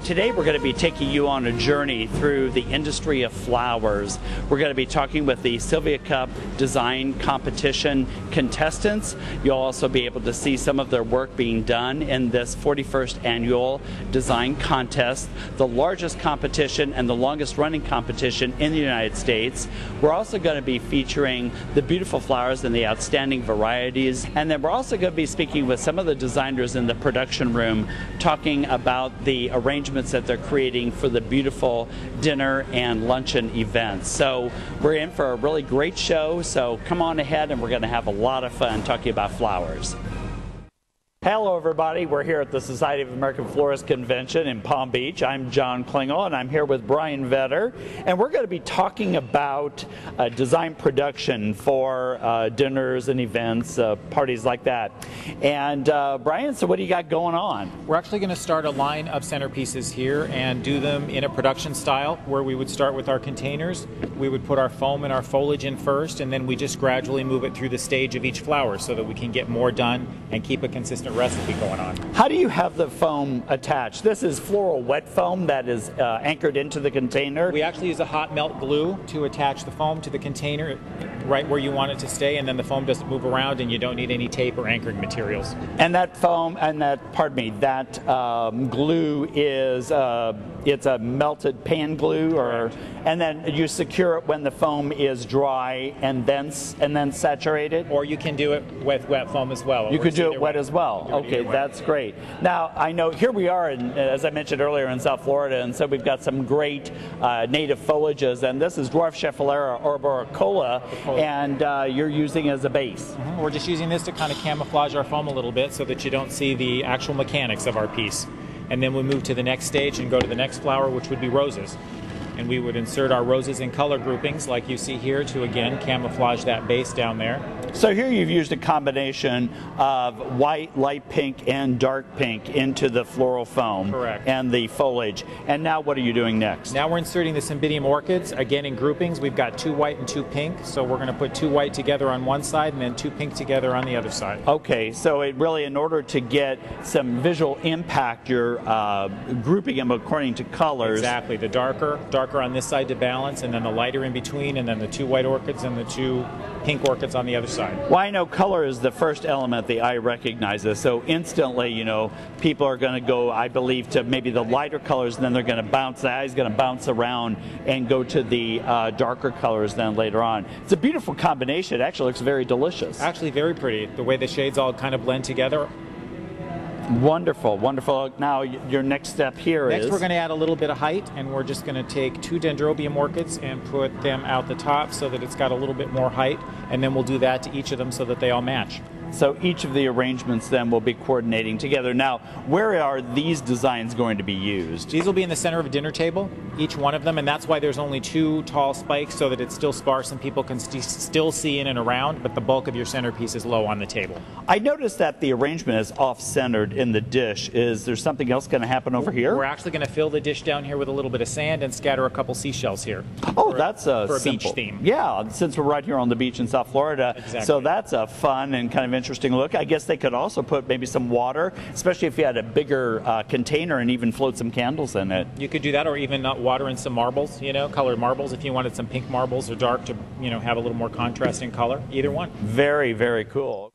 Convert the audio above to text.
today we're going to be taking you on a journey through the industry of flowers. We're going to be talking with the Sylvia Cup Design Competition contestants. You'll also be able to see some of their work being done in this 41st Annual Design Contest, the largest competition and the longest running competition in the United States. We're also going to be featuring the beautiful flowers and the outstanding varieties, and then we're also going to be speaking with some of the designers in the production room, talking about the arrangements that they're creating for the beautiful dinner and luncheon events. So we're in for a really great show, so come on ahead and we're going to have a lot of fun talking about flowers. Hello everybody, we're here at the Society of American Florists Convention in Palm Beach. I'm John Klingel and I'm here with Brian Vetter, and we're going to be talking about design production for dinners and events, parties like that. And Brian, so what do you got going on? We're actually going to start a line of centerpieces here and do them in a production style where we would start with our containers. We would put our foam and our foliage in first, and then we just gradually move it through the stage of each flower so that we can get more done and keep a consistent recipe going on. How do you have the foam attached? This is floral wet foam that is anchored into the container. We actually use a hot melt glue to attach the foam to the container right where you want it to stay, and then the foam doesn't move around and you don't need any tape or anchoring materials. And that foam and that glue is it's a melted pan glue, or and then you secure it when the foam is dry and then saturate it? Or you can do it with wet foam as well. You could do it wet as well. Okay, that's great. Now, I know here we are, as I mentioned earlier, in South Florida, and so we've got some great native foliages, and this is Dwarf Schefflera arboricola, and you're using as a base. We're just using this to kind of camouflage our foam a little bit so that you don't see the actual mechanics of our piece. And then we move to the next stage and go to the next flower, which would be roses. And we would insert our roses in color groupings like you see here to again camouflage that base down there. So here you've used a combination of white, light pink, and dark pink into the floral foam. Correct. And the foliage. And now what are you doing next? Now we're inserting the Cymbidium orchids, again in groupings. We've got 2 white and 2 pink, so we're going to put 2 white together on one side and then 2 pink together on the other side. Okay, so it really, in order to get some visual impact, you're grouping them according to colors. Exactly, the darker on this side to balance, and then the lighter in between, and then the 2 white orchids and the 2 pink orchids on the other side. Well, I know color is the first element the eye recognizes, so instantly, you know, people are going to go, I believe, to maybe the lighter colors, and then they're going to bounce, the eye's going to bounce around and go to the darker colors then later on. It's a beautiful combination. It actually looks very delicious. Actually very pretty, the way the shades all kind of blend together. Wonderful, wonderful. Now your next step here is? Next we're going to add a little bit of height, and we're just going to take 2 dendrobium orchids and put them out the top so that it's got a little bit more height, and then we'll do that to each of them so that they all match. So each of the arrangements then will be coordinating together. Now, where are these designs going to be used? These will be in the center of a dinner table, each one of them, and that's why there's only 2 tall spikes so that it's still sparse and people can still see in and around, but the bulk of your centerpiece is low on the table. I noticed that the arrangement is off-centered in the dish. Is there something else going to happen over here? We're actually going to fill the dish down here with a little bit of sand and scatter a couple seashells here. Oh, that's for a simple beach theme. Yeah, since we're right here on the beach in South Florida. Exactly. So that's a fun and kind of interesting look. I guess they could also put maybe some water, especially if you had a bigger container, and even float some candles in it. You could do that, or even water in some marbles, you know, colored marbles, if you wanted some pink marbles or dark to, you know, have a little more contrast in color. Either one. Very, very cool.